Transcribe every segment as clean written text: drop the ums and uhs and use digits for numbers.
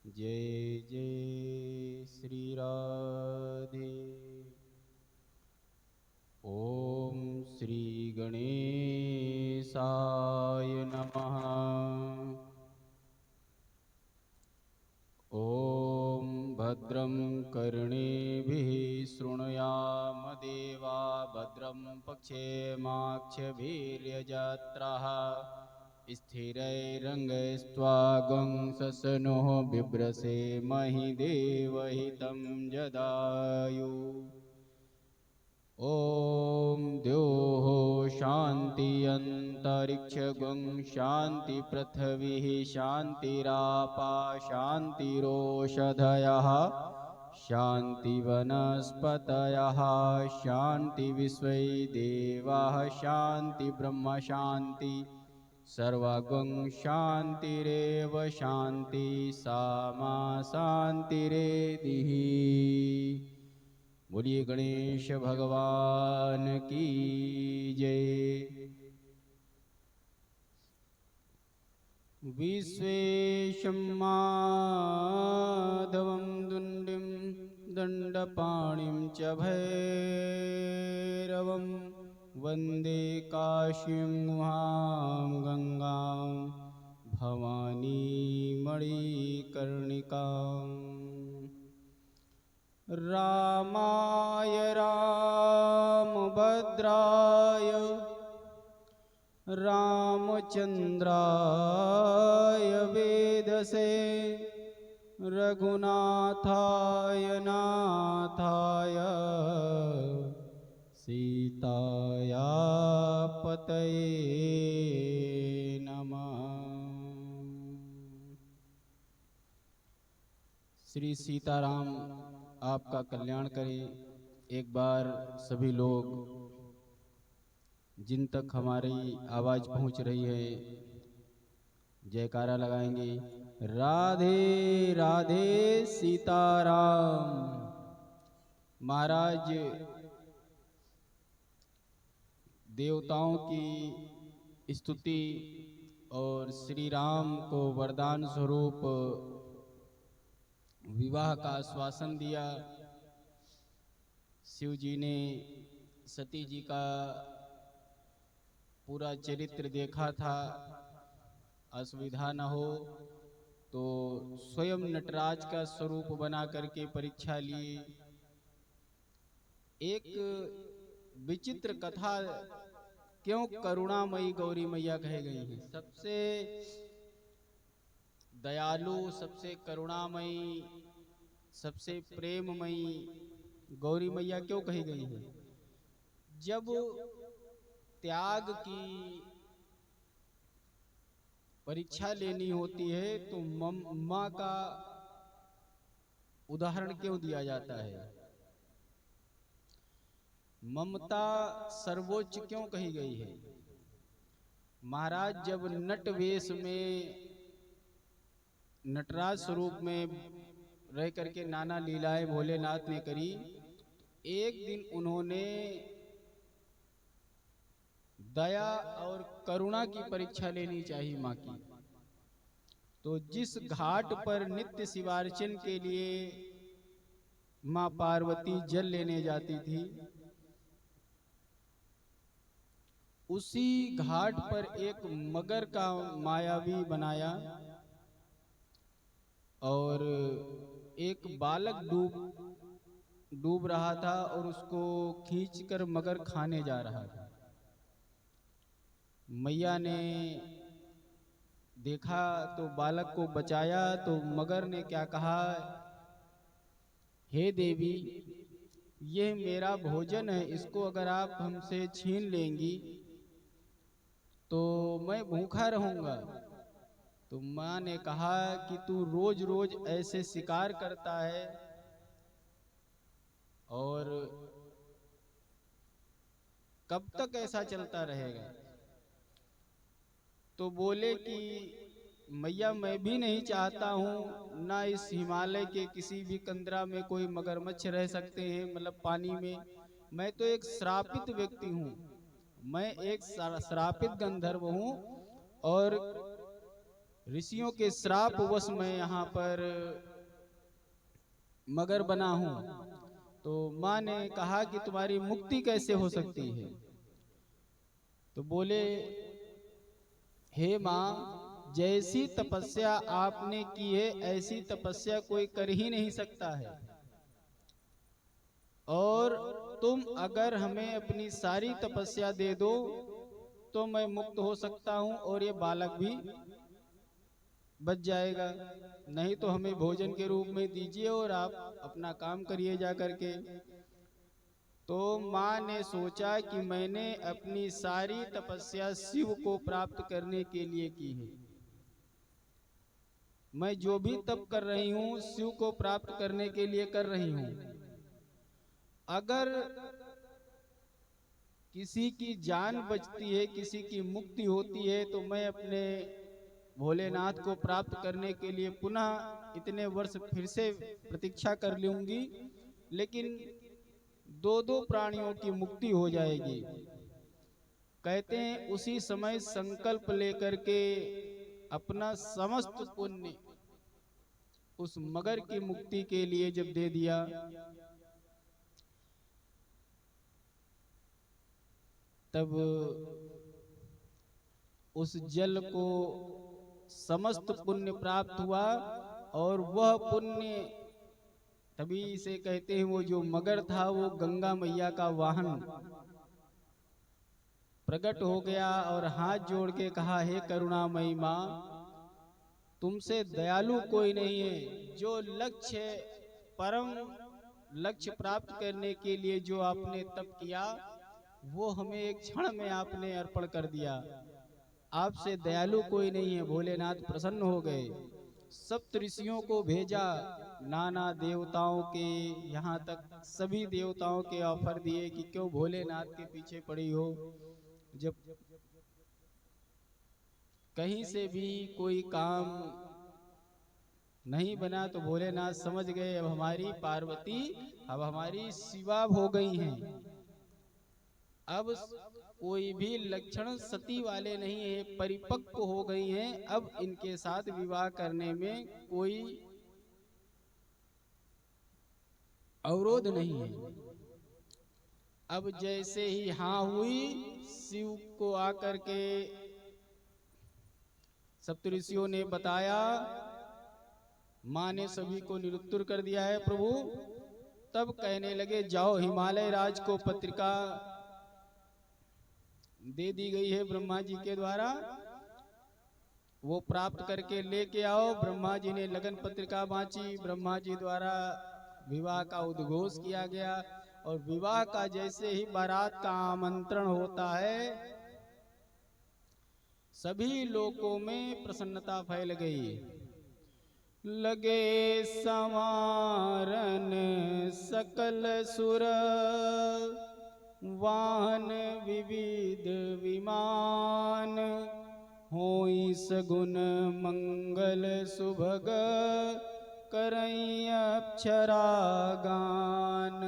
जय जय श्री राधे। ओम श्री गणेशाय नमः। ओम भद्रं कर्णेभिः शृणुयाम देवा भद्रं पक्षेमाक्षभिर्यजत्राः स्थिरैरङ्गैस्त्वागुंससनोः बिभ्रसे महि देवहितं जदायु। ओम द्योः शान्ति अन्तरिक्षगुं शान्ति पृथ्वीः शान्तिरापा शान्तिरोषधयः शान्ति वनस्पतयः शान्ति विश्वै देवाः शान्ति ब्रह्म शान्ति सर्वगुं शान्तिरेव शान्ति सामा शान्तिरेधिः। बोलिए गणेश भगवान की जय। विश्वेशं माधवं दुण्डिं दण्डपाणिं च भैरवं वन्दे काशीं गुहां गङ्गां भवानीं मणिकर्णिकाम्। रामाय रामभद्राय रामचन्द्राय वेदसे रघुनाथाय नाथाय सीताया पतये नमः। श्री सीताराम आपका कल्याण करें। एक बार सभी लोग जिन तक हमारी आवाज पहुंच रही है जयकारा लगाएंगे। राधे राधे सीताराम। महाराज देवताओं की स्तुति और श्री राम को वरदान स्वरूप विवाह का आश्वासन दिया। शिव जी ने सती जी का पूरा चरित्र देखा था। असुविधा न हो तो स्वयं नटराज का स्वरूप बना करके परीक्षा लिए। एक विचित्र कथा क्यों करुणामयी गौरी मैया कहे गई है। सबसे दयालु, सबसे करुणामयी, सबसे प्रेममयी गौरी मैया क्यों कही गई है। जब त्याग की परीक्षा लेनी होती है तो मां का उदाहरण क्यों दिया जाता है। ममता सर्वोच्च क्यों कही गई है। महाराज जब नट वेश में नटराज स्वरूप में रह करके नाना लीलाएं भोलेनाथ ने करी, एक दिन उन्होंने दया और करुणा की परीक्षा लेनी चाहिए मां की। तो जिस घाट पर नित्य शिवार्चन के लिए मां पार्वती जल लेने जाती थी, उसी घाट पर एक मगर का मायावी बनाया और एक बालक डूब रहा था और उसको खींचकर मगर खाने जा रहा था। मैया ने देखा तो बालक को बचाया। तो मगर ने क्या कहा, हे देवी, ये मेरा भोजन है, इसको अगर आप हमसे छीन लेंगी तो मैं भूखा रहूंगा। तो माँ ने कहा कि तू रोज रोज ऐसे शिकार करता है और कब तक ऐसा चलता रहेगा। तो बोले कि मैया, मैं भी नहीं चाहता हूँ, ना इस हिमालय के किसी भी कंदरा में कोई मगरमच्छ रह सकते हैं, मतलब पानी में। मैं तो एक श्रापित व्यक्ति हूँ, मैं एक श्रापित गंधर्व हूँ और ऋषियों के श्राप वश मैं यहाँ पर मगर बना हूँ। तो माँ ने कहा कि तुम्हारी मुक्ति कैसे हो सकती है? तो बोले, हे माँ, जैसी तपस्या आपने की है ऐसी तपस्या कोई कर ही नहीं सकता है, और तुम अगर हमें अपनी सारी तपस्या दे दो तो मैं मुक्त हो सकता हूँ और ये बालक भी बच जाएगा, नहीं तो हमें भोजन के रूप में दीजिए और आप अपना काम करिए जा करके। तो माँ ने सोचा कि मैंने अपनी सारी तपस्या शिव को प्राप्त करने के लिए की है, मैं जो भी तप कर रही हूँ शिव को प्राप्त करने के लिए कर रही हूँ। अगर किसी की जान बचती है, किसी की मुक्ति होती है, तो मैं अपने भोलेनाथ को प्राप्त करने के लिए पुनः इतने वर्ष फिर से प्रतीक्षा कर लूंगी, लेकिन दो दो प्राणियों की मुक्ति हो जाएगी। कहते हैं उसी समय संकल्प लेकर के अपना समस्त पुण्य उस मगर की मुक्ति के लिए जब दे दिया, तब उस जल को समस्त पुण्य प्राप्त हुआ, और वह पुण्य तभी से कहते हैं वो जो मगर था वो गंगा मैया का वाहन प्रकट हो गया और हाथ जोड़ के कहा, हे करुणामयी माँ, तुमसे दयालु कोई नहीं है। जो लक्ष्य परम लक्ष्य प्राप्त करने के लिए जो आपने तप किया वो हमें एक क्षण में आपने अर्पण कर दिया। आपसे दयालु कोई नहीं है। भोलेनाथ प्रसन्न हो गए, सप्त ऋषियों को भेजा, नाना देवताओं के, यहाँ तक सभी देवताओं के ऑफर दिए कि क्यों भोलेनाथ के पीछे पड़ी हो। जब कहीं से भी कोई काम नहीं बना तो भोलेनाथ समझ गए अब हमारी पार्वती, अब हमारी शिवा हो गई हैं। अब कोई भी लक्षण सती वाले नहीं है, परिपक्व हो गई हैं। अब इनके साथ विवाह करने में कोई अवरोध नहीं है। अब जैसे ही हाँ हुई, शिव को आकर के सप्तऋषियों ने बताया, माँ ने सभी को निरुत्तर कर दिया है प्रभु। तब कहने लगे, जाओ हिमालय राज को पत्रिका दे दी गई है ब्रह्मा जी के द्वारा, वो प्राप्त करके लेके आओ। ब्रह्मा जी ने लगन पत्रिका बांची, ब्रह्मा जी द्वारा विवाह का उद्घोष किया गया, और विवाह का जैसे ही बारात का आमंत्रण होता है, सभी लोगों में प्रसन्नता फैल गई। लगे संवारन सकल सुर, वाहन विविध विमान, होई सगुन मंगल सुभग, करई अक्षरा गान।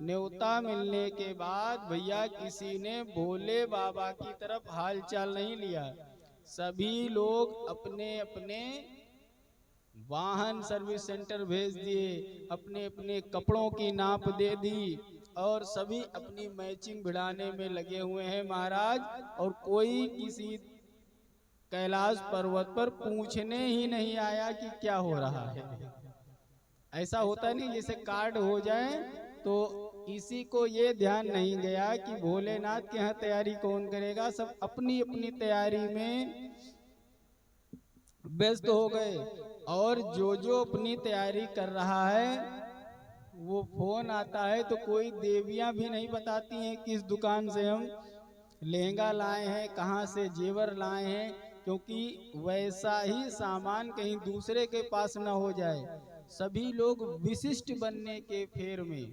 न्योता मिलने के बाद भैया किसी ने भोले बाबा की तरफ हालचाल नहीं लिया। सभी लोग अपने अपने वाहन सर्विस सेंटर भेज दिए, अपने अपने कपड़ों की नाप दे दी, और सभी अपनी मैचिंग भिड़ाने में लगे हुए हैं महाराज। और कोई किसी कैलाश पर्वत पर पूछने ही नहीं आया कि क्या हो रहा है। ऐसा होता नहीं जैसे कार्ड हो जाए तो किसी को ये ध्यान नहीं गया कि भोलेनाथ के यहाँ तैयारी कौन करेगा। सब अपनी अपनी तैयारी में व्यस्त हो गए, और जो जो अपनी तैयारी कर रहा है वो फोन आता है तो कोई देवियां भी नहीं बताती हैं किस दुकान से हम लहंगा लाए हैं, कहाँ से जेवर लाए हैं, क्योंकि वैसा ही सामान कहीं दूसरे के पास ना हो जाए। सभी लोग विशिष्ट बनने के फेर में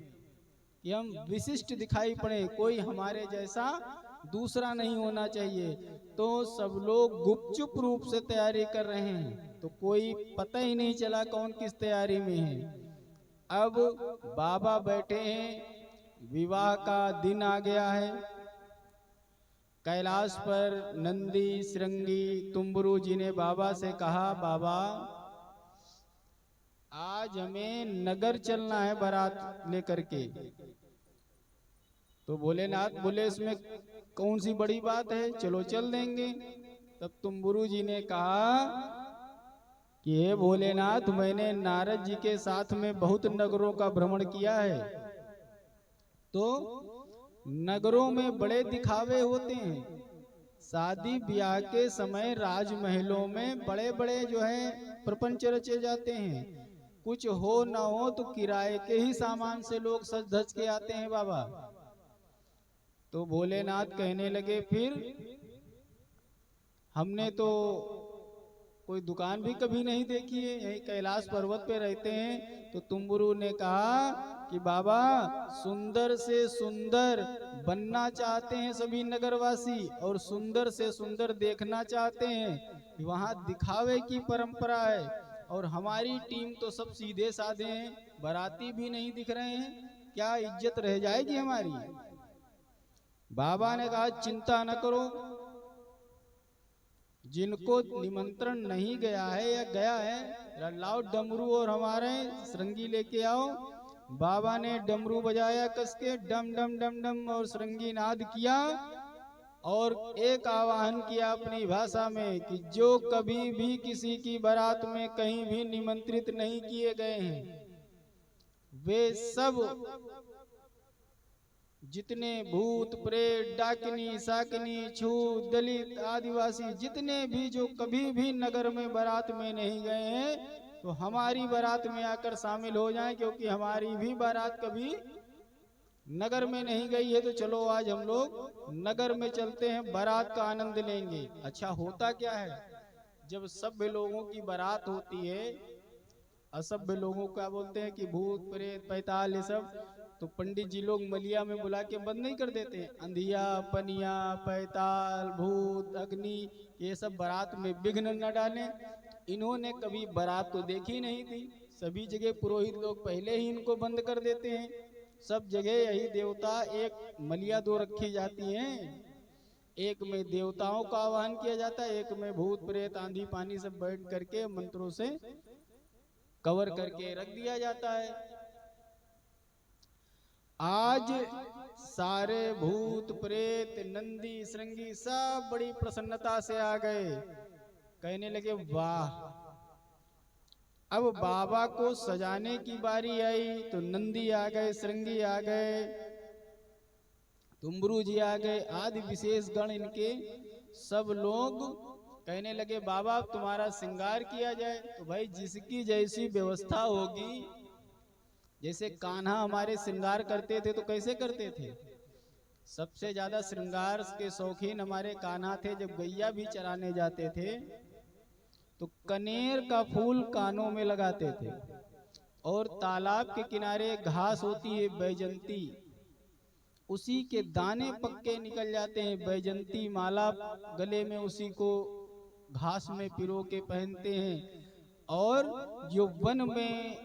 कि हम विशिष्ट दिखाई पड़े, कोई हमारे जैसा दूसरा नहीं होना चाहिए। तो सब लोग गुपचुप रूप से तैयारी कर रहे हैं, तो कोई पता ही नहीं चला कौन किस तैयारी में है। अब बाबा बैठे हैं, विवाह का दिन आ गया है। कैलाश पर नंदी श्रृंगी तुम्बरू जी ने बाबा से कहा, बाबा आज हमें नगर चलना है बारात लेकर के। तो भोलेनाथ बोले इसमें कौन सी बड़ी बात है, चलो चल देंगे। तब तुम्बरू जी ने कहा कि हे भोलेनाथ, मैंने नारद जी के साथ में बहुत नगरों का भ्रमण किया है, तो नगरों में बड़े दिखावे होते हैं। शादी ब्याह के समय राजमहलों में बड़े बड़े जो है प्रपंच रचे जाते हैं। कुछ हो ना हो तो किराए के ही सामान से लोग सज धज के आते हैं बाबा। तो भोलेनाथ कहने लगे, फिर हमने तो कोई दुकान भी कभी नहीं देखी है, यही कैलाश पर्वत पे रहते हैं। तो तुम्बरू ने कहा कि बाबा सुंदर से सुंदर बनना चाहते हैं सभी नगरवासी, और सुंदर से सुंदर देखना चाहते हैं। वहाँ दिखावे की परंपरा है, और हमारी टीम तो सब सीधे साधे हैं, बाराती भी नहीं दिख रहे हैं, क्या इज्जत रह जाएगी हमारी। बाबा ने कहा चिंता न करो, जिनको निमंत्रण नहीं गया है या गया है, लाओ डमरू और हमारे श्रृंगी लेके आओ। बाबा ने डमरू बजाया कस के, डम डम डम डम, और श्रृंगी नाद किया, और एक आवाहन किया अपनी भाषा में कि जो कभी भी किसी की बारात में कहीं भी निमंत्रित नहीं किए गए हैं, वे सब जितने भूत प्रेत डाकिनी शाकिनी छूत दलित आदिवासी जितने भी जो कभी भी नगर में बारात में नहीं गए हैं, तो हमारी बारात में आकर शामिल हो जाएं, क्योंकि हमारी भी बारात कभी नगर में नहीं गई है। तो चलो आज हम लोग नगर में चलते हैं, बारात का आनंद लेंगे। अच्छा होता क्या है, जब सभ्य लोगों की बारात होती है, असभ्य लोगों का बोलते हैं कि भूत प्रेत पैताल ये सब, तो पंडित जी लोग मलिया में बुला के बंद नहीं कर देते हैं। अंधिया पनिया पैताल भूत अग्नि ये सब बारात में विघ्न न डालें। इन्होंने कभी बारात तो देखी नहीं थी, सभी जगह पुरोहित लोग पहले ही इनको बंद कर देते हैं। सब जगह यही देवता, एक मलिया दो रखी जाती हैं, एक में देवताओं का आह्वान किया जाता है, एक में भूत प्रेत आंधी पानी सब बैठ करके मंत्रों से कवर करके रख दिया जाता है। आज सारे भूत प्रेत नंदी श्रृंगी सब बड़ी प्रसन्नता से आ गए, कहने लगे वाह, अब बाबा को सजाने की बारी आई। तो नंदी आ गए, श्रृंगी आ गए, तुम्बरू जी आ गए, आदि विशेष गण इनके सब लोग कहने लगे बाबा तुम्हारा श्रृंगार किया जाए। तो भाई जिसकी जैसी व्यवस्था होगी, जैसे कान्हा हमारे श्रृंगार करते थे तो कैसे करते थे, सबसे ज्यादा श्रृंगार के शौकीन हमारे कान्हा थे। जब गैया भी चराने जाते थे तो कनेर का फूल कानों में लगाते थे, और तालाब के किनारे घास होती है बैजंती, उसी के दाने पक्के निकल जाते हैं, बैजंती माला गले में उसी को घास में पिरो के पहनते हैं। और जो वन में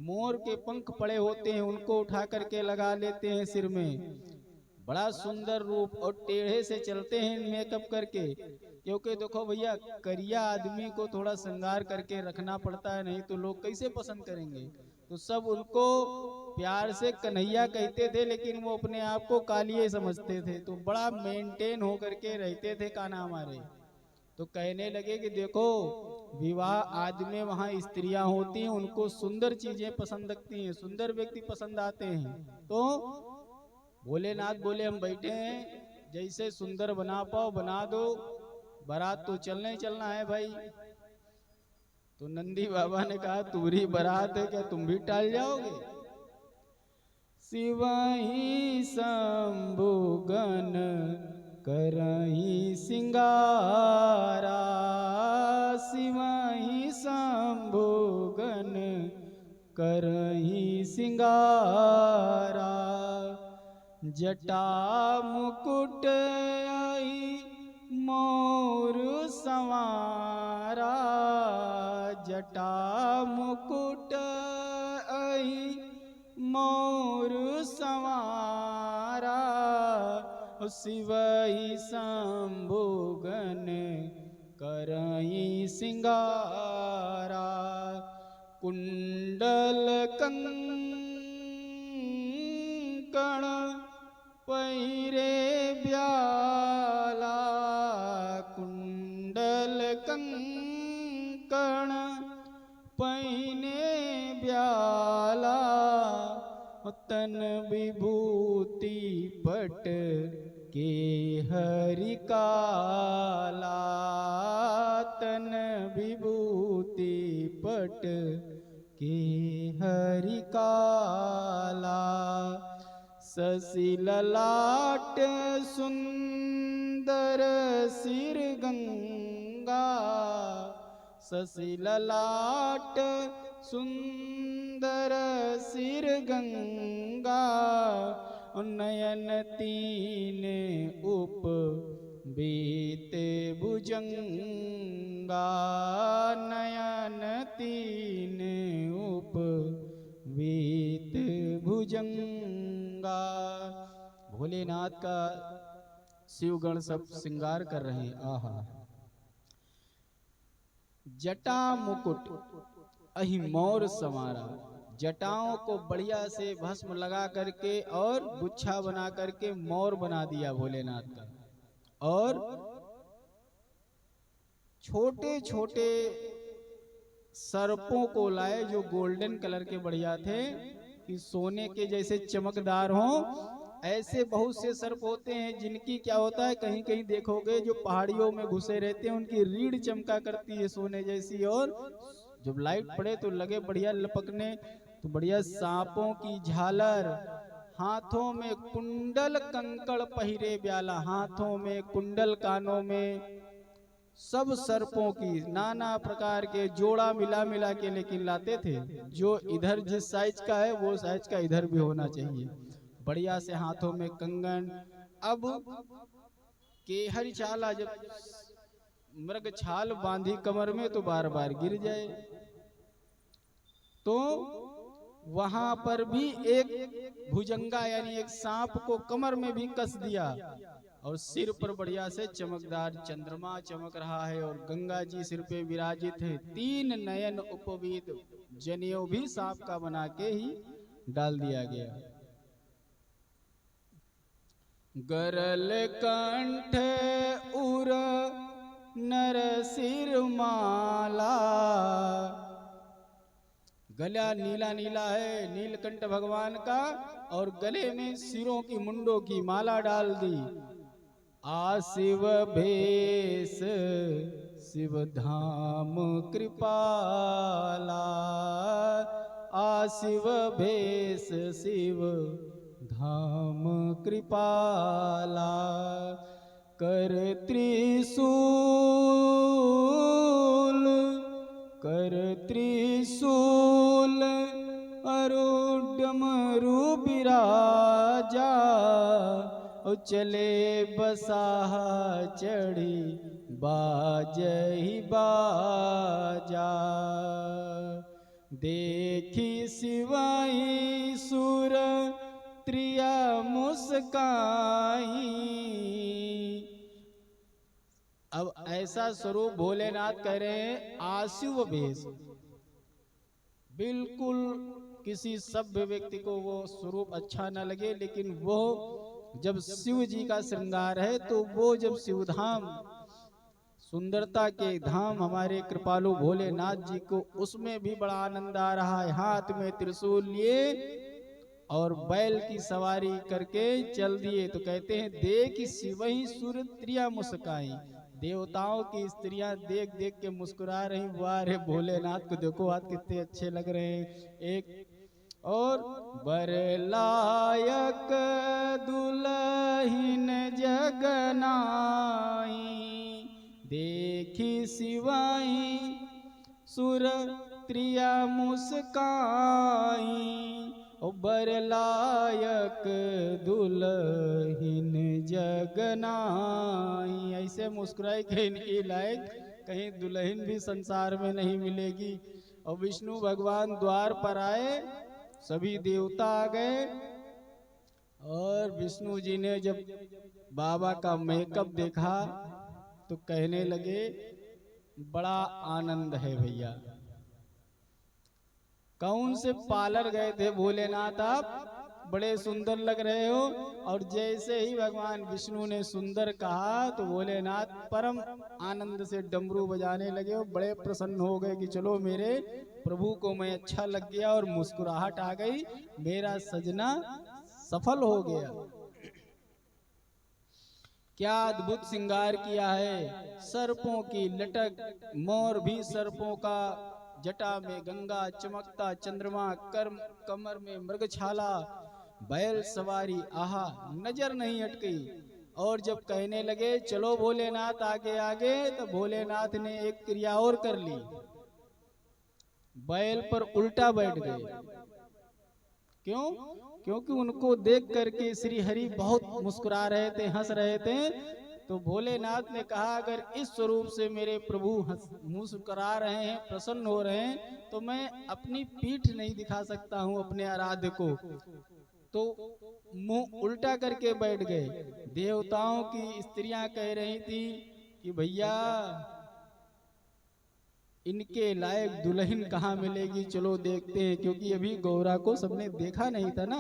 मोर के पंख पड़े होते हैं उनको उठा करके लगा लेते हैं सिर में, बड़ा सुंदर रूप, और टेढ़े से चलते हैं मेकअप करके, क्योंकि देखो भैया करिया आदमी को थोड़ा श्रृंगार करके रखना पड़ता है, नहीं तो लोग कैसे पसंद करेंगे। तो सब उनको प्यार से कन्हैया कहते थे, लेकिन वो अपने आप को कालिये समझते थे, तो बड़ा मेंटेन होकर के रहते थे कान्हा हमारे। तो कहने लगे कि देखो विवाह आदि में वहाँ स्त्रियां होती हैं, उनको सुंदर चीजें पसंद लगती हैं, सुंदर व्यक्ति पसंद आते हैं। तो भोलेनाथ बोले हम बैठे हैं, जैसे सुंदर बना पाओ बना दो, बारात तो चलना ही चलना है भाई। तो नंदी बाबा ने कहा तुम्हारी बारात है, क्या तुम भी टाल जाओगे। शिवहि शंभु गण करहि सिंगारा, शिवहि शंभु गण करहि सिंगारा, जटा मुकुट आई मोर संवारा, जटा मुकुट आई मोर संवारा, शिवई शंभुगन करई सिंगारा कुंडल कंकण पैरे ब्याला कुंडल कंकण पैने ब्याला तन विभूति पट के हरि काला तन विभूति पट के हरि काला शशि ललाट सुंदर सिर गंगा शशि ललाट सुंदर सिर गंगा नयन तीन उप बीत भुजंगा नयन तीन उप बीत भुजंगा। भोलेनाथ का शिवगण सब श्रृंगार कर रहे हैं। आहा जटा मुकुट अहि मोर समारा जटाओं को बढ़िया से भस्म लगा करके और गुच्छा बना करके मोर बना दिया भोलेनाथ का। और छोटे छोटे सर्पों को लाए जो गोल्डन कलर के बढ़िया थे कि सोने के जैसे चमकदार हों। ऐसे बहुत से सर्प होते हैं जिनकी क्या होता है कहीं कहीं देखोगे जो पहाड़ियों में घुसे रहते हैं उनकी रीढ़ चमका करती है सोने जैसी और जब लाइट पड़े तो लगे बढ़िया लपकने। तो बढ़िया सांपों की झालर हाथों में कुंडल कंकड़ पहिरे ब्याला हाथों में कुंडल कानों में सब सर्पों की नाना प्रकार के जोड़ा मिला मिला के लेकिन लाते थे। जो इधर जिस साइज का है वो साइज का इधर भी होना चाहिए। बढ़िया से हाथों में कंगन। अब केहरी चाला जब मृग छाल बांधी कमर में तो बार बार गिर जाए तो वहां पर भी एक भुजंगा यानी एक सांप को कमर में भी कस दिया और सिर पर बढ़िया से चमकदार चंद्रमा चमक रहा है और गंगा जी सिर पे विराजित है। तीन नयन उपवीत जनेऊ भी सांप का बना के ही डाल दिया गया। गरल कंठ उर नर सिर माला गला नीला नीला है नीलकंठ भगवान का और गले में सिरों की मुंडों की माला डाल दी। आशिव भेष शिव धाम कृपाला आशिव भेष शिव धाम कृपाला कर त्रिशूल अरुडमरु बिराजा चले बसाहा चढ़ी बाजही बाजा देखी सिवाई सुर त्रिया मुस्काई। अब ऐसा स्वरूप भोलेनाथ कह रहे हैं आशिव भेष। बिल्कुल किसी सभ्य व्यक्ति को वो स्वरूप अच्छा न लगे लेकिन वो जब शिव जी का श्रृंगार है तो वो जब शिवधाम सुंदरता के धाम हमारे कृपालु भोलेनाथ जी को उसमें भी बड़ा आनंद आ रहा है। हाथ में त्रिशूल लिए और बैल की सवारी करके चल दिए तो कहते हैं देख शिवही सुर त्रिया मुस्काई। देवताओं की स्त्रियां देख देख के मुस्कुरा रही। वाह रे भोलेनाथ को देखो आज कितने अच्छे लग रहे हैं। एक और बरलायक दुल्हन जगनाई देखी सिवाई सुर त्रिया मुस्काई। बरलायक दुल्हन जगनाई ऐसे मुस्कुराई कि इनके लायक कहीं दुल्हन भी संसार में नहीं मिलेगी। और विष्णु भगवान द्वार पर आए सभी देवता आ गए और विष्णु जी ने जब बाबा का मेकअप देखा तो कहने लगे बड़ा आनंद है भैया। कौन से पार्लर गए थे भोलेनाथ आप, बड़े सुंदर लग रहे हो। और जैसे ही भगवान विष्णु ने सुंदर कहा तो भोलेनाथ परम आनंद से डमरू बजाने लगे और बड़े प्रसन्न हो गए कि चलो मेरे प्रभु को मैं अच्छा लग गया और मुस्कुराहट आ गई, मेरा सजना सफल हो गया। क्या अद्भुत श्रृंगार किया है, सर्पों की लटक, मोर भी सर्पों का, जटा में गंगा चमकता चंद्रमा, कमर में मृगछाला, बैल सवारी, आहा नजर नहीं अटकी। और जब कहने लगे चलो भोलेनाथ आगे आगे, तो भोलेनाथ ने एक क्रिया और कर ली, बैल पर उल्टा बैठ गए। क्यों? क्योंकि उनको देख करके श्री हरि बहुत मुस्कुरा रहे थे, हंस रहे थे। तो भोलेनाथ ने कहा अगर इस स्वरूप से मेरे प्रभु मुस्कुरा रहे हैं, प्रसन्न हो रहे हैं, तो मैं अपनी पीठ नहीं दिखा सकता हूं अपने आराध्य को। तो मुंह उल्टा करके बैठ गए। देवताओं की स्त्रियां कह रही थी कि भैया इनके लायक दुल्हन कहाँ मिलेगी, चलो देखते हैं, क्योंकि अभी गौरा को सबने देखा नहीं था ना।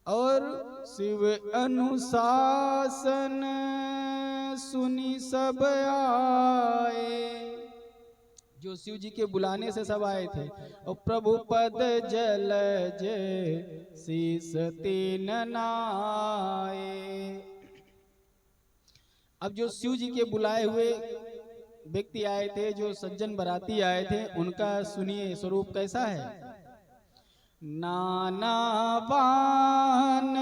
और शिव अनुशासन सुनी सब आए, जो शिव जी के बुलाने से सब आए थे। और प्रभु पद जलज शीस तीन नाए। अब जो शिव जी के बुलाए हुए व्यक्ति आए थे, जो सज्जन बराती आए थे, उनका सुनिए स्वरूप कैसा है। नाना बान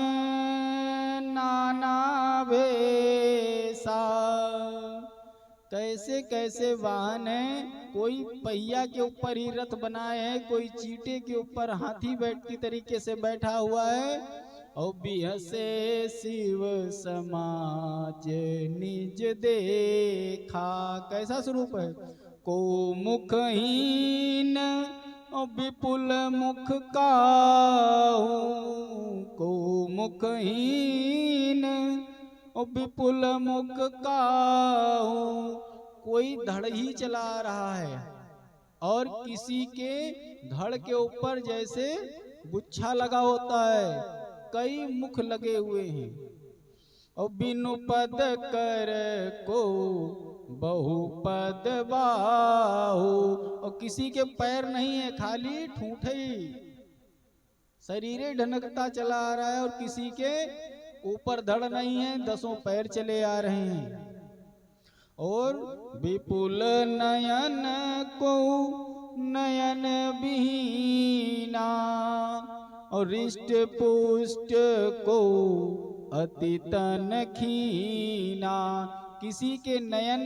नाना भेसा, कैसे कैसे वाहन है, कोई पहिया के ऊपर ही रथ बनाए है, कोई चीटे के ऊपर हाथी बैठती तरीके से बैठा हुआ है। और बिहसे शिव समाज निज देखा, कैसा स्वरूप है। को मुखहीन विपुल मुख काहू, को मुखहीन विपुल मुख काहू, कोई धड़ ही चला रहा है और किसी के धड़ के ऊपर जैसे गुच्छा लगा होता है, कई मुख लगे हुए हैं। और बिनु पद कर को बहुपद बाहु, और किसी के पैर नहीं है, खाली ठूठे ही शरीरे ढनकता चला आ रहा है, और किसी के ऊपर धड़ नहीं है, 10 पैर चले आ रहे हैं। और विपुल नयन को नयन बीना, और रिष्ट पुष्ट को अति तन खीना, किसी के नयन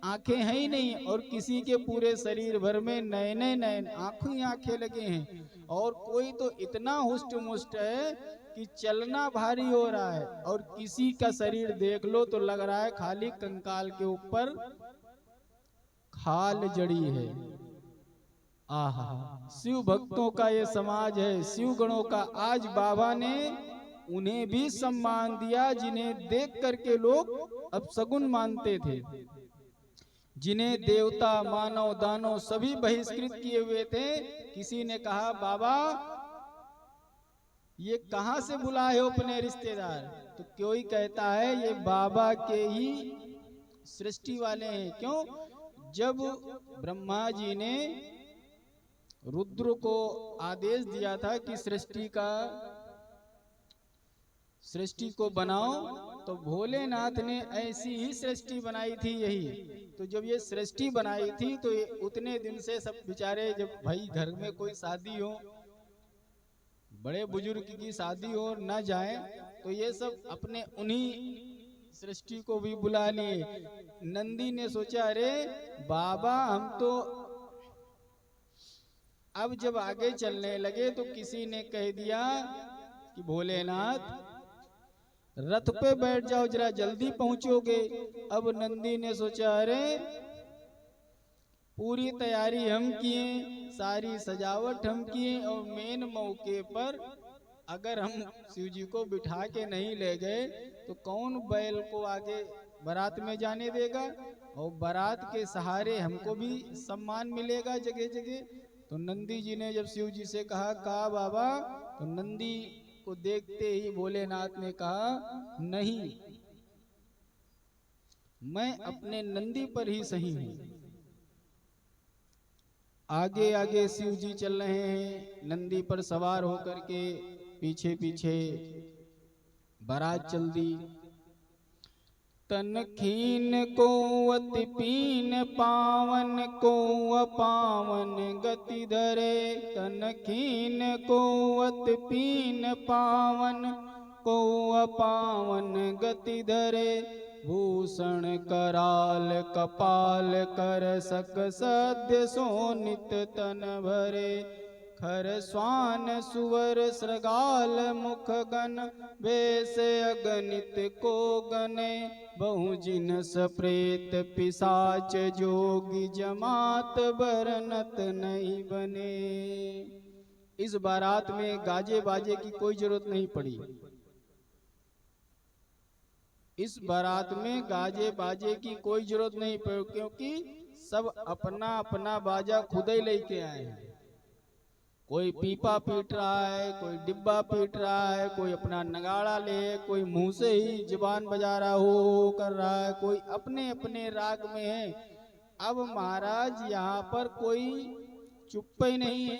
आंखें हैं ही नहीं, और किसी के पूरे शरीर भर में नयने नयन आंखों ही आंखें लगे हैं। और कोई तो इतना हुष्ट मुष्ट है कि चलना भारी हो रहा है, और किसी का शरीर देख लो तो लग रहा है खाली कंकाल के ऊपर खाल जड़ी है। आहा, शिव भक्तों का ये समाज है, शिव गणों का। आज बाबा ने उन्हें भी सम्मान दिया जिन्हें देख करके लोग अब सगुन मानते थे, जिन्हें देवता मानव दानव सभी बहिष्कृत किए हुए थे। किसी ने कहा बाबा ये कहां से बुलाए हो अपने रिश्तेदार, तो कोई कहता है ये बाबा के ही सृष्टि वाले हैं। क्यों? जब ब्रह्मा जी ने रुद्र को आदेश दिया था कि सृष्टि को बनाओ, तो भोलेनाथ ने ऐसी ही सृष्टि बनाई थी यही। तो जब ये सृष्टि बनाई थी तो ये उतने दिन से सब बेचारे, जब भाई घर में कोई शादी हो, बड़े बुजुर्ग की शादी हो न जाए, तो ये सब अपने उन्हीं सृष्टि को भी बुला लिए। नंदी ने सोचा अरे बाबा हम तो अब जब आगे चलने लगे तो किसी ने कह दिया कि भोलेनाथ रथ पे बैठ जाओ, जरा जल्दी पहुंचोगे। अब नंदी ने सोचा अरे पूरी तैयारी हम किए, सारी सजावट हम किए, और मेन मौके पर अगर हम शिव जी को बिठा के नहीं ले गए तो कौन बैल को आगे बारात में जाने देगा, और बारात के सहारे हमको भी सम्मान मिलेगा जगह जगह। तो नंदी जी ने जब शिव जी से कहा बाबा, तो नंदी को देखते ही भोलेनाथ ने कहा नहीं, मैं अपने नंदी पर ही सही हूं। आगे आगे शिव जी चल रहे हैं नंदी पर सवार होकर के, पीछे पीछे बारात चल दी। तन खीन को अति पीन पावन को अपावन गति धरे, तन खीन को अति पीन पावन को अपावन गति धरे, भूषण कराल कपाल कर सक सद्य सोनित तन भरे, खर स्वान सुवर श्रगाल मुख गण वेश अगणित को गने, बहु जिनस प्रेत पिशाच जोगी जमात बरनत नहीं बने। इस बारात में गाजे बाजे की कोई जरूरत नहीं पड़ी। इस बारात में गाजे बाजे की कोई जरूरत नहीं पड़ी, क्योंकि सब अपना अपना बाजा खुद ही लेके आए हैं। कोई पीपा पीट रहा है, कोई डिब्बा पीट रहा है, कोई अपना नगाड़ा ले, कोई मुंह से ही जुबान बजा रहा हो कर रहा है, कोई अपने अपने राग में है। अब महाराज यहाँ पर कोई चुप ही नहीं है,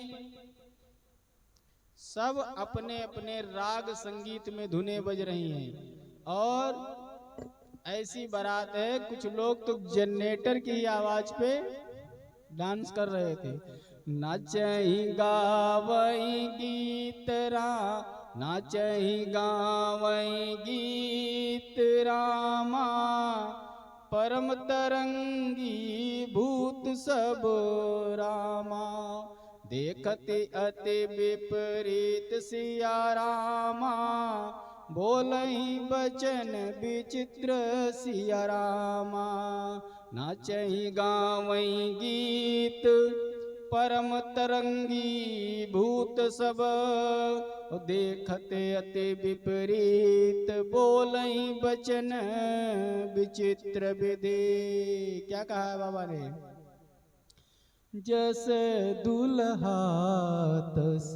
सब अपने अपने राग संगीत में धुनें बज रही हैं। और ऐसी बारात है, कुछ लोग तो जनरेटर की आवाज पे डांस कर रहे थे। नाचही गावई गीत नाचही गावई गीत रामा, परम तरंगी भूत सब रामा, देखते अति विपरीत सिया रामा, बोलई बचन विचित्र सिया रामा, नाचही गावई गीत परम तरंगी भूत सब, देखते अति विपरीत बोलई बचन विचित्र विधि। क्या कहा है बाबा ने? जस दुल्हा तस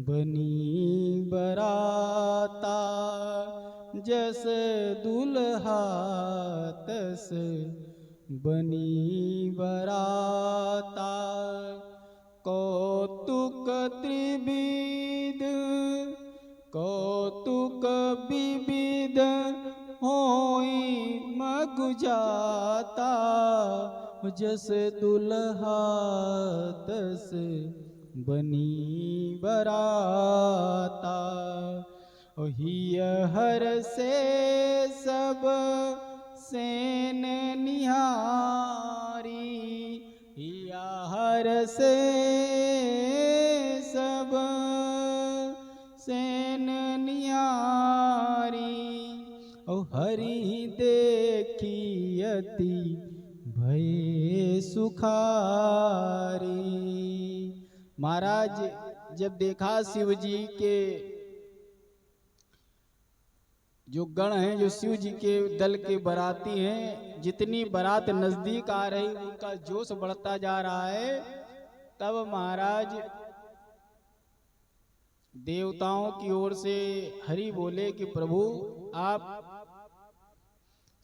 बनी बराता, जस दुल्हा तस बनी बराता, कौतुक त्रिविध कौतुक विविध होई मगु जाता, जस दुल्हा तस बनी बराता, हिय हर से सब सेन निहारी, हिया हर से सब सेन निहारी, ओ हरि देखी अति भय सुखारी। महाराज जब देखा शिव जी के जो गण हैं, जो शिव जी के दल के बाराती हैं, जितनी बारात नजदीक आ रही उनका जोश बढ़ता जा रहा है। तब महाराज देवताओं की ओर से हरि बोले कि प्रभु आप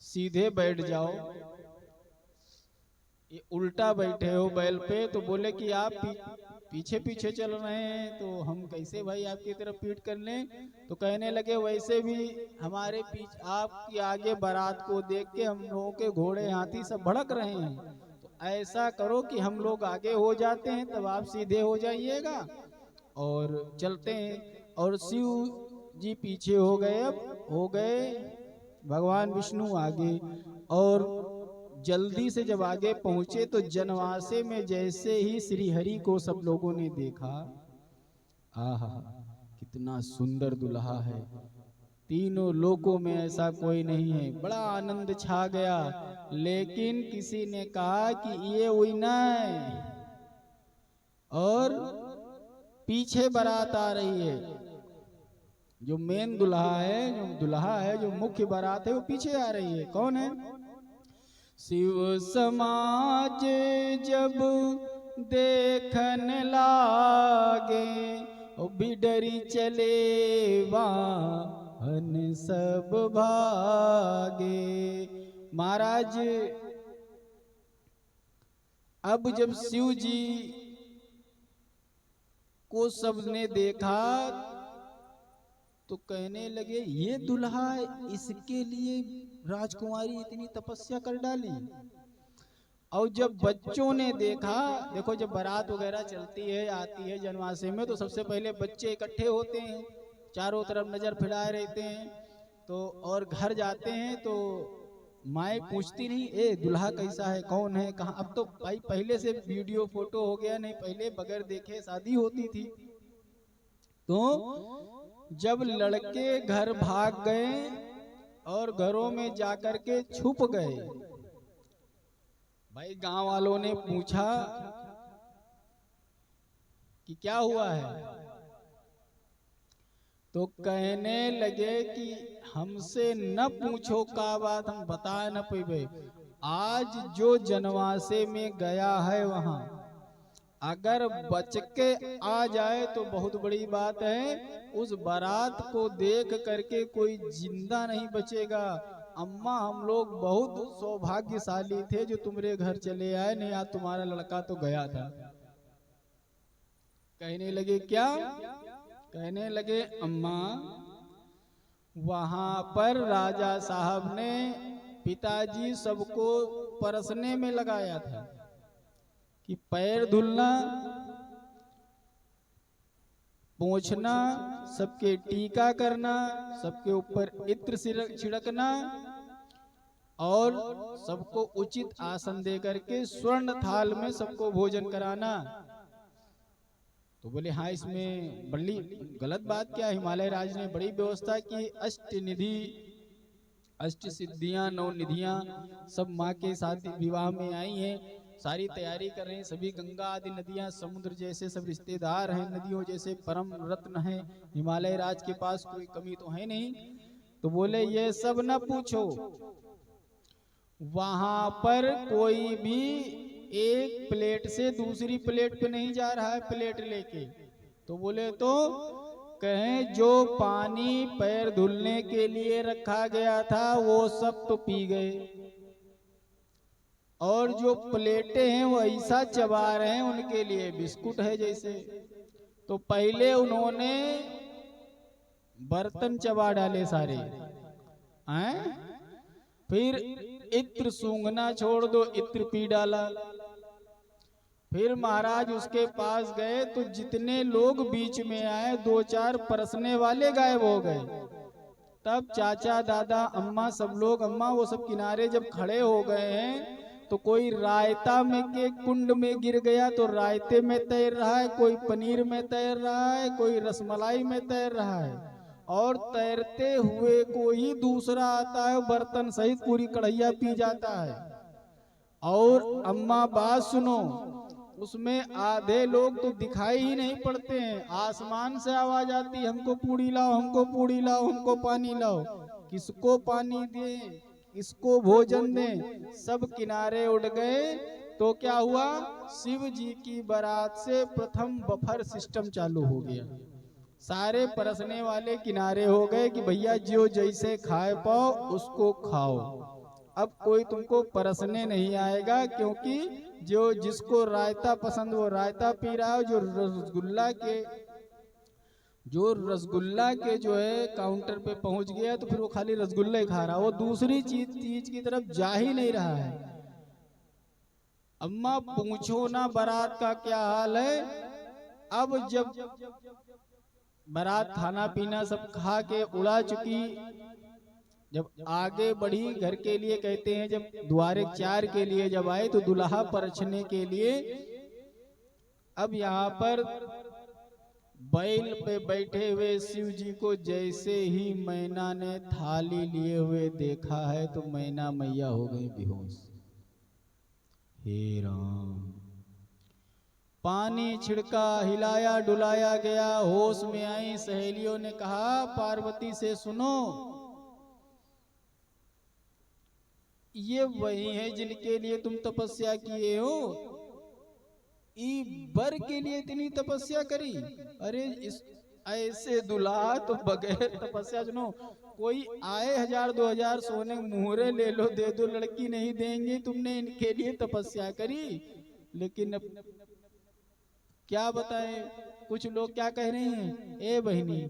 सीधे बैठ जाओ, ये उल्टा बैठे हो बैल पे। तो बोले कि आप पीछे पीछे चल रहे हैं, तो हम कैसे भाई आपकी तरफ पीठ कर लें। तो कहने लगे वैसे भी हमारे पीछे आपकी आगे बारात को देख के हम लोगों के घोड़े हाथी सब भड़क रहे हैं, तो ऐसा करो कि हम लोग आगे हो जाते हैं, तब आप सीधे हो जाइएगा और चलते हैं। और शिव जी पीछे हो गए, अब हो गए भगवान विष्णु आगे। और जल्दी से जब आगे पहुंचे तो जनवासे में जैसे ही श्री हरि को सब लोगों ने देखा, आहा कितना सुंदर दुल्हा है, तीनों लोकों में ऐसा कोई नहीं है। बड़ा आनंद छा गया। लेकिन किसी ने कहा कि ये वही नहीं, और पीछे बारात आ रही है। जो मेन दुल्हा है, जो दुल्हा है, जो मुख्य बारात है, वो पीछे आ रही है। कौन है? शिव समाज जब देखन लागे, ओ बिडरी चले वाहन सब भागे। महाराज अब जब शिव जी को सबने देखा तो कहने लगे, ये दुल्हा, इसके लिए राजकुमारी इतनी तपस्या कर डाली। और जब बच्चों ने देखा, देखो जब बारात वगैरह चलती है, आती है जनवासे में, तो सबसे पहले बच्चे इकट्ठे होते हैं, चारों तरफ नजर फिराए रहते हैं। तो और घर जाते हैं तो माए पूछती नहीं, ए दुल्हा कैसा है, कौन है, कहाँ। अब तो भाई पहले से वीडियो फोटो हो गया, नहीं पहले बगैर देखे शादी होती थी। तो जब लड़के घर भाग गए और घरों में जाकर के छुप गए, भाई गांव वालों ने पूछा कि क्या हुआ है, तो कहने लगे कि हमसे न पूछो का बात, हम बता न पाए। आज जो जनवासे में गया है वहां अगर बच के आ जाए तो बहुत बड़ी बात है। उस बारात को देख करके कोई जिंदा नहीं बचेगा। अम्मा हम लोग बहुत सौभाग्यशाली थे जो तुम्हारे घर चले आए, नहीं आज तुम्हारा लड़का तो गया था। कहने लगे क्या? कहने लगे अम्मा वहां पर राजा साहब ने पिताजी सबको परसने में लगाया था कि पैर धुलना, पोंछना, सबके टीका करना, सबके ऊपर इत्र छिड़कना और सबको उचित आसन दे करके स्वर्ण थाल में सबको भोजन कराना। तो बोले हाँ, इसमें बड़ी गलत बात क्या? हिमालय राज ने बड़ी व्यवस्था की, अष्ट निधि, अष्ट सिद्धियां, नौ निधियां सब माँ के साथ विवाह में आई हैं, सारी तैयारी कर रहे हैं। सभी गंगा आदि नदियां, समुद्र जैसे सब रिश्तेदार हैं, नदियों जैसे परम रत्न हैं। हिमालय राज के पास कोई कमी तो है नहीं। तो बोले ये सब न पूछो, वहां पर कोई भी एक प्लेट से दूसरी प्लेट पे नहीं जा रहा है प्लेट लेके। तो बोले तो कहें जो पानी पैर धुलने के लिए रखा गया था वो सब तो पी गए, और जो प्लेटें हैं वो ऐसा चबा रहे हैं, उनके लिए बिस्कुट है जैसे। तो पहले उन्होंने बर्तन चबा डाले सारे हैं, फिर इत्र सूंघना छोड़ दो, इत्र पी डाला। फिर महाराज उसके पास गए तो जितने लोग बीच में आए, दो चार परसने वाले गायब हो गए। तब चाचा, दादा, अम्मा सब लोग, अम्मा वो सब किनारे जब खड़े हो गए हैं तो कोई रायता में के कुंड में गिर गया तो रायते में तैर रहा है, कोई पनीर में तैर रहा है, कोई रसमलाई में तैर रहा है, और तैरते हुए को ही दूसरा आता है बर्तन सहित पूरी कढ़ैया पी जाता है। और अम्मा बात सुनो, उसमें आधे लोग तो दिखाई ही नहीं पड़ते हैं, आसमान से आवाज आती, हमको पूड़ी लाओ, हमको पूड़ी लाओ, हमको पानी लाओ। किसको पानी दें, इसको भोजन दें, सब किनारे उड़ गए। तो क्या हुआ, शिव जी की बारात से प्रथम बफर सिस्टम चालू हो गया। सारे परसने वाले किनारे हो गए कि भैया जो जैसे खाए पाओ उसको खाओ, अब कोई तुमको परसने नहीं आएगा, क्योंकि जो जिसको रायता पसंद वो रायता पी रहा है, जो रसगुल्ला के जो है काउंटर पे पहुंच गया तो फिर वो खाली रसगुल्ला ही खा रहा, वो दूसरी चीज की तरफ जा ही नहीं रहा है। अम्मा पूछो ना बारात का क्या हाल है। अब जब बारात खाना पीना सब खा के उड़ा चुकी, जब आगे बढ़ी घर के लिए, कहते हैं जब द्वारे 4 के लिए जब आए तो दुल्हा परछने के लिए, अब यहाँ पर बैल पे बैठे हुए शिव जी को जैसे ही मैना ने थाली लिए हुए देखा है तो मैना मैया हो गई बेहोश। हे राम, पानी छिड़का, हिलाया डुलाया गया, होश में आई। सहेलियों ने कहा पार्वती से सुनो, ये वही है जिनके लिए तुम तपस्या किए हो, बर के लिए इतनी तपस्या करी। अरे इस ऐसे दुल्हा तो बगैर तपस्या, सुनो, कोई आए 1000-2000 सोने मुहरे ले लो दे दो, लड़की नहीं देंगे, तुमने इनके लिए तपस्या करी। लेकिन अब क्या बताएं, कुछ लोग क्या कह रहे हैं, ए बहनी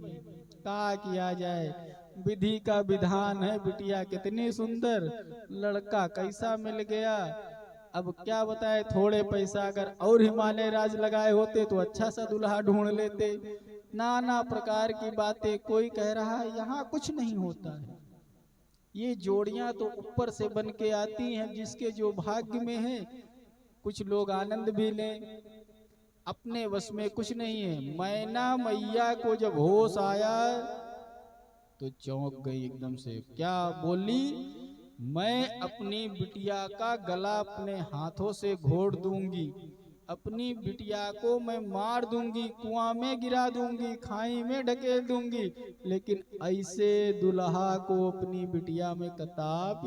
क्या किया जाए, विधि का विधान है, बिटिया कितनी सुंदर, लड़का कैसा मिल गया। अब क्या बताए, थोड़े पैसा अगर और हिमालय राज लगाए होते तो अच्छा सा दुल्हा ढूंढ लेते। नाना प्रकार की बातें, कोई कह रहा है यहाँ कुछ नहीं होता है, ये जोड़ियां तो ऊपर से बन के आती हैं, जिसके जो भाग्य में है। कुछ लोग आनंद भी लें, अपने वश में कुछ नहीं है। मैना मैया को जब होश आया तो चौंक गई एकदम से। क्या बोली, मैं अपनी बिटिया का गला अपने हाथों से घोट दूंगी, अपनी बिटिया को मैं मार दूंगी, कुआं में गिरा दूंगी, खाई में ढकेल दूंगी, लेकिन ऐसे दुल्हा को अपनी बिटिया में कताब।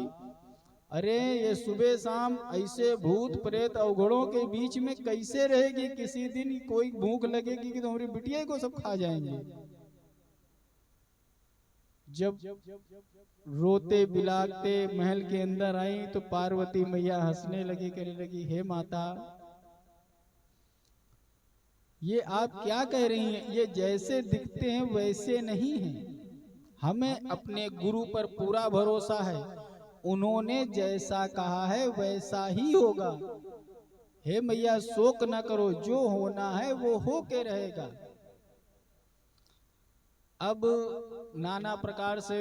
अरे ये सुबह शाम ऐसे भूत प्रेत अवघड़ों के बीच में कैसे रहेगी, किसी दिन कोई भूख लगेगी कि तुम्हारी बिटिया को सब खा जाएंगे। जब रोते बिलाते महल के अंदर आई तो पार्वती मैया हंसने लगी, कहने लगी, हे माता, ये आप क्या कह रही हैं, ये जैसे दिखते हैं वैसे नहीं हैं, हमें अपने गुरु पर पूरा भरोसा है, उन्होंने जैसा कहा है वैसा ही होगा। हे मैया शोक न करो, जो होना है वो हो के रहेगा। अब नाना प्रकार से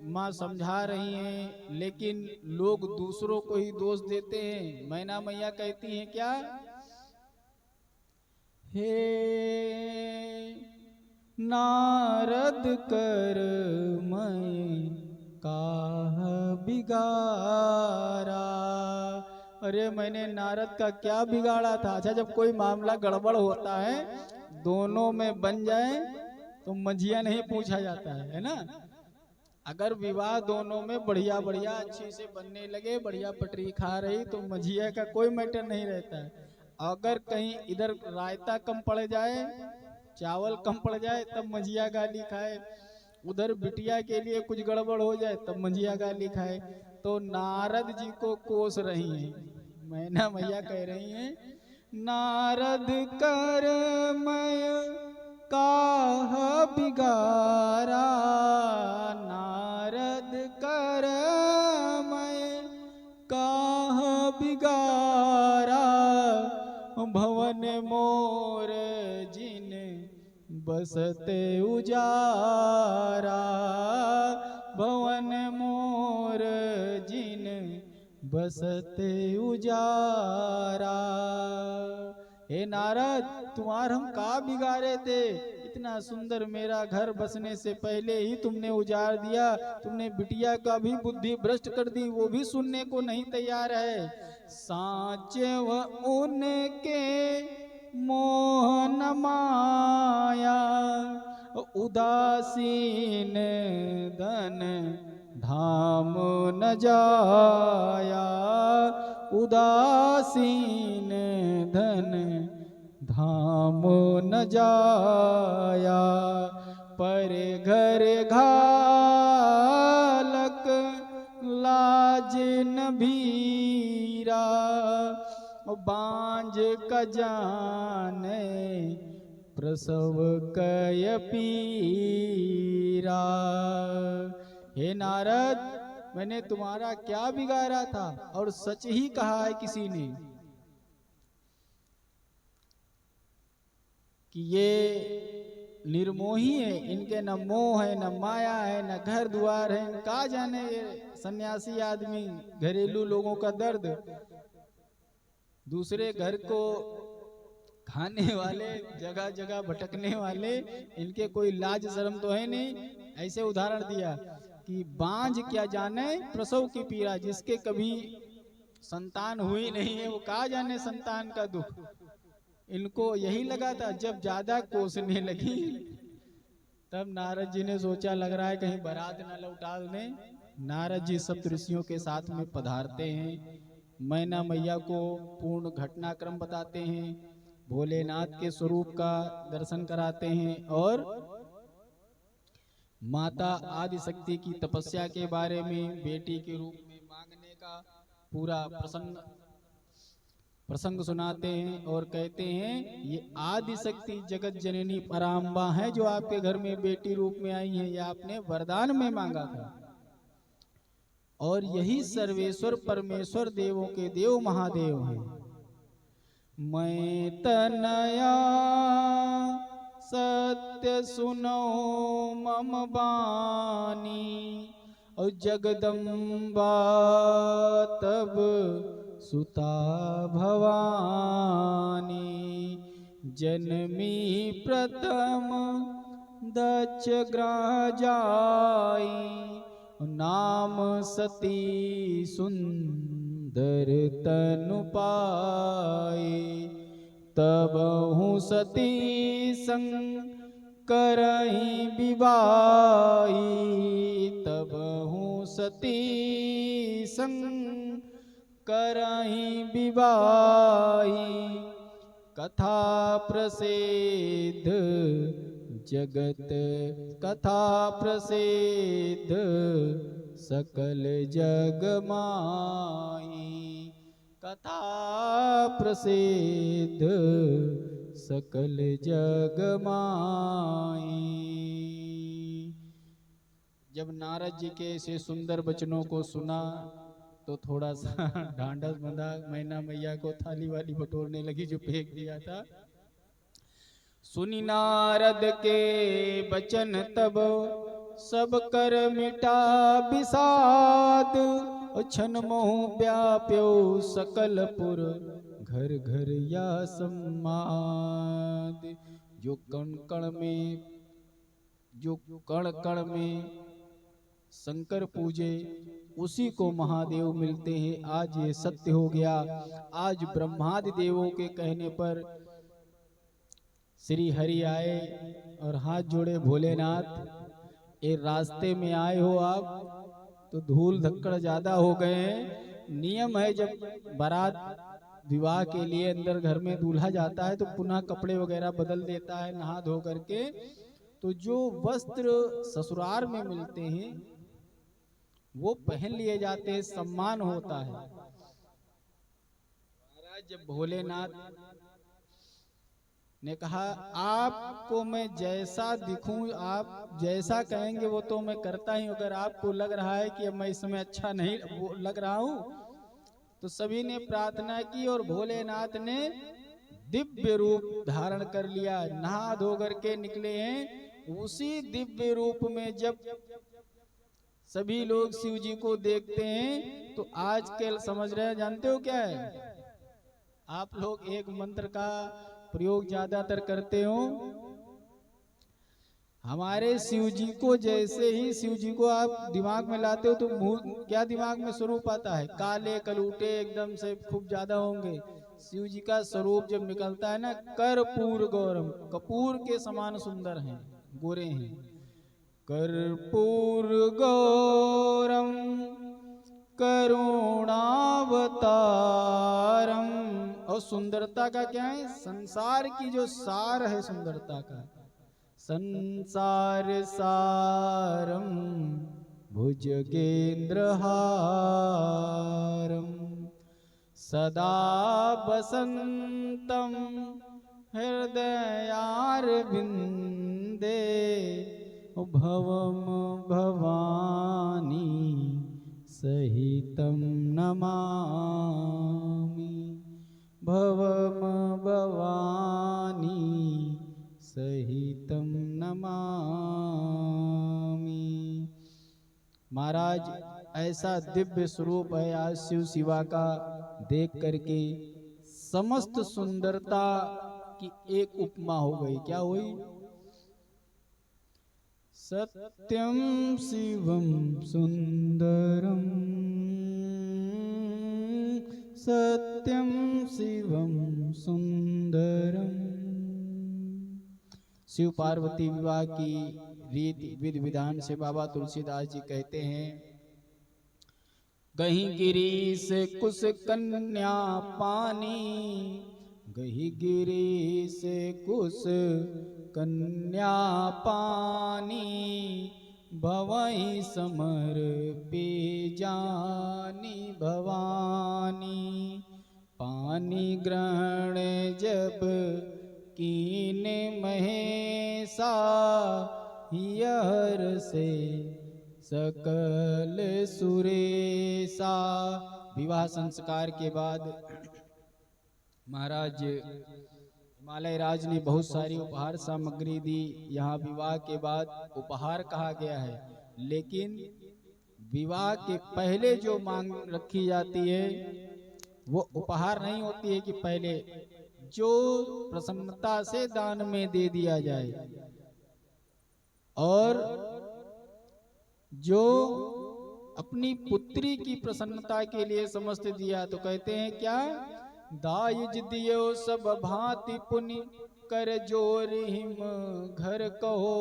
माँ समझा रही हैं, लेकिन लोग दूसरों को ही दोष देते हैं। मैना मैया कहती हैं क्या, हे नारद कर मैं काह बिगाड़ा। अरे मैंने नारद का क्या बिगाड़ा था। अच्छा, जब कोई मामला गड़बड़ होता है, दोनों में बन जाए तो मझिया नहीं पूछा जाता है ना। अगर विवाह दोनों में बढ़िया बढ़िया अच्छी से बनने लगे, बढ़िया पटरी खा रही, तो मझिया का कोई मैटर नहीं रहता है। अगर कहीं इधर रायता कम पड़ जाए, चावल कम पड़ जाए, तब मझिया गाली खाए। उधर बिटिया के लिए कुछ गड़बड़ हो जाए तब मझिया गाली खाए। तो नारद जी को कोस रही हैं, मैना मैया कह रही हैं, नारद कर मैं काह बिगाड़ा, नारद कर मैं काह बिगाड़ा, भवन मोर जिन बसते उजारा, भवन मोर जिन बसते उजारा। हे नारद, तुम्हार हम का बिगाड़े थे, इतना सुंदर मेरा घर बसने से पहले ही तुमने उजाड़ दिया। तुमने बिटिया का भी बुद्धि भ्रष्ट कर दी, वो भी सुनने को नहीं तैयार है। साच व उनके मोह न माया, उदासीन धन धाम न जाया, उदासीन धन धाम न जाया, पर घर घालक लाज न भीरा, बांझ का जाने प्रसव कय पीरा। हे नारद, मैंने तुम्हारा क्या बिगाड़ा था, और सच ही कहा है किसी ने कि ये निर्मोही है, इनके न मोह है, न माया है, न घर द्वार है। का जाने ये सन्यासी आदमी घरेलू लोगों का दर्द, दूसरे घर को खाने वाले, जगह जगह भटकने वाले, इनके कोई लाज शर्म तो है नहीं। ऐसे उदाहरण दिया कि बांझ क्या जाने प्रसव की पीड़ा, जिसके कभी संतान हुई नहीं है वो का जाने संतान का दुख। इनको यही लगा था। जब ज्यादा कोसने लगी तब नारद जी ने सोचा लग रहा है कहीं बारात न लौटा दें। नारद जी सप्त ऋषियों के साथ में पधारते हैं, मैना मैया को पूर्ण घटनाक्रम बताते हैं, भोलेनाथ के स्वरूप का दर्शन कराते हैं और माता आदिशक्ति की तपस्या के बारे में बेटी के रूप में मांगने का पूरा प्रसंग सुनाते हैं और कहते हैं ये आदिशक्ति जगत जननी पराम्बा है जो आपके घर में बेटी रूप में आई है, ये आपने वरदान में मांगा था और यही सर्वेश्वर परमेश्वर देवों के देव महादेव हैं। मैं तनया सत्य सुनो मम बानी और जगदम्बा तब सुता भवानी जन्मी प्रथम दक्ष ग्राजाई नाम सती सुंदर तनु पाई तब हूँ सती संग करही विवाही तब हूँ सती संग करही विवाही कथा प्रसिद्ध जगत कथा प्रसिद्ध सकल जग माई कथा प्रसिद्ध सकल जग माई। जब नारद जी के ऐसे सुंदर वचनों को सुना तो थोड़ा सा ढांढस बंधा, मैना मैया को थाली वाली बटोरने लगी जो फेंक दिया था। सुनी नारद के वचन तब सब कर मिटा विषाद छन मोह व्याप्यो सकलपुर घर घर या सम्माद। जो कण कण में शंकर पूजे उसी को महादेव मिलते हैं। आज ये सत्य हो गया। आज ब्रह्मादि देवों के कहने पर श्री हरि आए और हाथ जोड़े, भोलेनाथ ये रास्ते में आए हो आप तो धूल धक्कड़ ज्यादा हो गए हैं। नियम है जब बारात विवाह के लिए अंदर घर में दूल्हा जाता है तो पुनः कपड़े वगैरह बदल देता है नहा धो करके। तो जो वस्त्र ससुराल में मिलते हैं वो पहन लिए जाते हैं, सम्मान होता है। महाराज जब भोलेनाथ ने कहा आपको मैं जैसा दिखूं, आप जैसा कहेंगे वो तो मैं करता ही। अगर आपको लग रहा है कि मैं इसमें अच्छा नहीं लग रहा हूं तो सभी ने प्रार्थना की और भोलेनाथ ने दिव्य रूप धारण कर लिया, नहा धो करके निकले हैं। उसी दिव्य रूप में जब सभी लोग शिव जी को देखते हैं तो आजकल समझ रहे हैं, जानते हो क्या है? आप लोग एक मंत्र का प्रयोग ज्यादातर करते हो। हमारे शिव जी को जैसे ही शिव जी को आप दिमाग में लाते हो तो क्या दिमाग में स्वरूप आता है? काले कलूटे एकदम से खूब ज्यादा होंगे। शिव जी का स्वरूप जब निकलता है ना, कर्पूर गौरम, कपूर के समान सुंदर हैं, गोरे हैं। कर्पूर गौरम करुणावतारम। और सुंदरता का क्या है? संसार की जो सार है सुंदरता का, संसार सारम भुजगेंद्रहारम सदा बसंतम हृदयारविंदे भवम भवानी सहितं नमामि। भवम भवानी सहितं नमामि। महाराज ऐसा दिव्य स्वरूप है आज शिव शिवा का, देख करके समस्त सुंदरता की एक उपमा हो गई। क्या हुई? सत्यम शिवम सुंदरम, सत्यम शिवम सुंदरम, शिव पार्वती विवाह की रीति विधि विधान से बाबा तुलसीदास जी कहते हैं, गही गिरी से कुश कन्या पानी, गही गिरी से कुश कन्या पानी, भवई समर पे जानी भवानी, पानी ग्रहण जब कीन महेशा, हियर से सकल सुरेशा। विवाह संस्कार के बाद महाराज हिमालय राज ने बहुत सारी उपहार सामग्री दी। यहाँ विवाह के बाद उपहार कहा गया है, लेकिन विवाह के पहले जो मांग रखी जाती है वो उपहार नहीं होती है कि पहले जो प्रसन्नता से दान में दे दिया जाए, और जो अपनी पुत्री की प्रसन्नता के लिए समस्त दिया। तो कहते हैं क्या, दायज दियो सब भांति पुनि, कर जोर हिम घर कहो,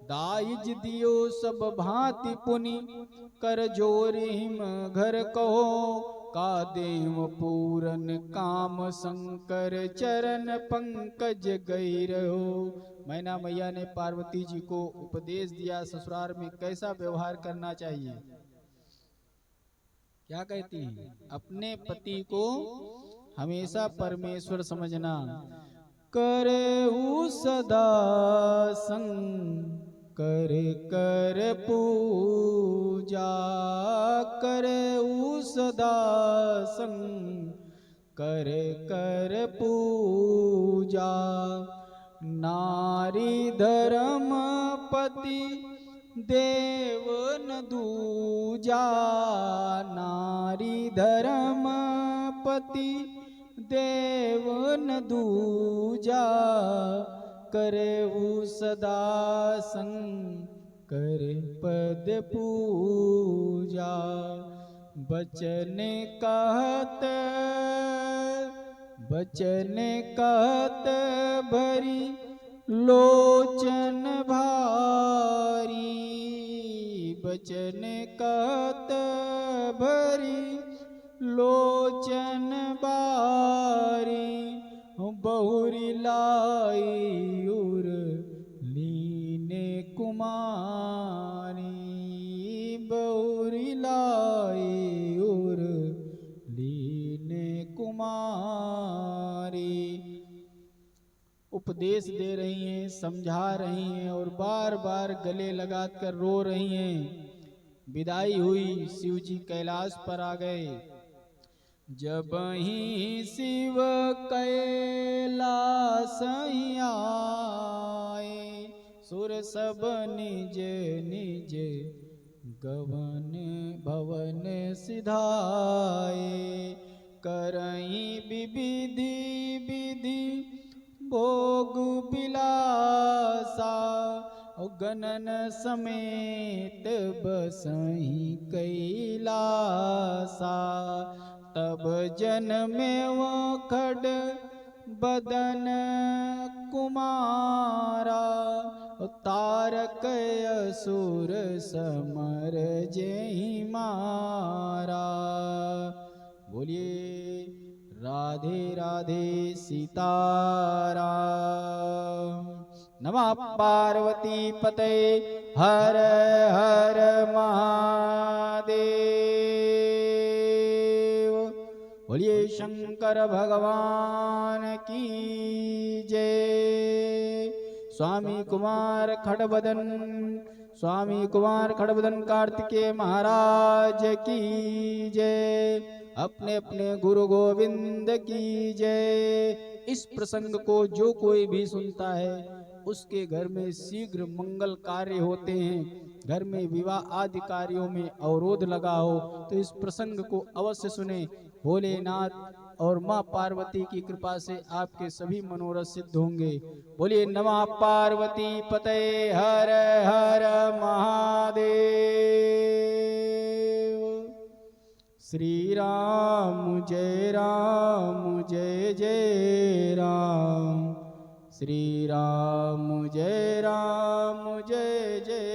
दायज दियो सब भांति पुनि, कर जोर हिम घर कहो, का देव पूरन काम शंकर चरण पंकज गई रहो। मैना मैया ने पार्वती जी को उपदेश दिया ससुराल में कैसा व्यवहार करना चाहिए। क्या कहती हैं, अपने पति को हमेशा परमेश्वर समझना, करहु सदा संग कर कर पूजा, करहु सदा संग कर कर पूजा, नारी धर्म पति देव न दूजा, नारी धर्म पति देव न दूजा, करहु सदा संग कर पद पूजा, बचन कहत भरी लोचन भारी, बचन कहत भरी लोचन बारी, बहुरी लाई उर लीने कुमारी, बहुरी लाई उर लीने कुमारी। उपदेश दे रही हैं, समझा रही हैं और बार बार गले लगाकर रो रही हैं। विदाई हुई, शिव जी कैलाश पर आ गए। जब ही शिव कैलाश आए, सुर सब निज निज गवन भवन सिधाए, करई विविधि विधि भोग बिलासा, गणन समेत बसही कैलासा, तब जन्मे वो खड बदन कुमारा, तारक असुर समर जेहि मारा। बोलिए राधे राधे सीताराम। नमः पार्वती पते हर हर महादेव। बोलिए शंकर भगवान की जय। स्वामी कुमार खड़बदन, स्वामी कुमार खड़बदन कार्तिकेय महाराज की जय। अपने अपने गुरु गोविंद की जय। इस प्रसंग को जो कोई भी सुनता है उसके घर में शीघ्र मंगल कार्य होते हैं। घर में विवाह आदि कार्यों में अवरोध लगा हो तो इस प्रसंग को अवश्य सुने। भोलेनाथ और माँ पार्वती की कृपा से आपके सभी मनोरथ सिद्ध होंगे। बोलिए नमः पार्वती पते हर हर महादेव। श्री राम जय जय राम, श्री राम जय जय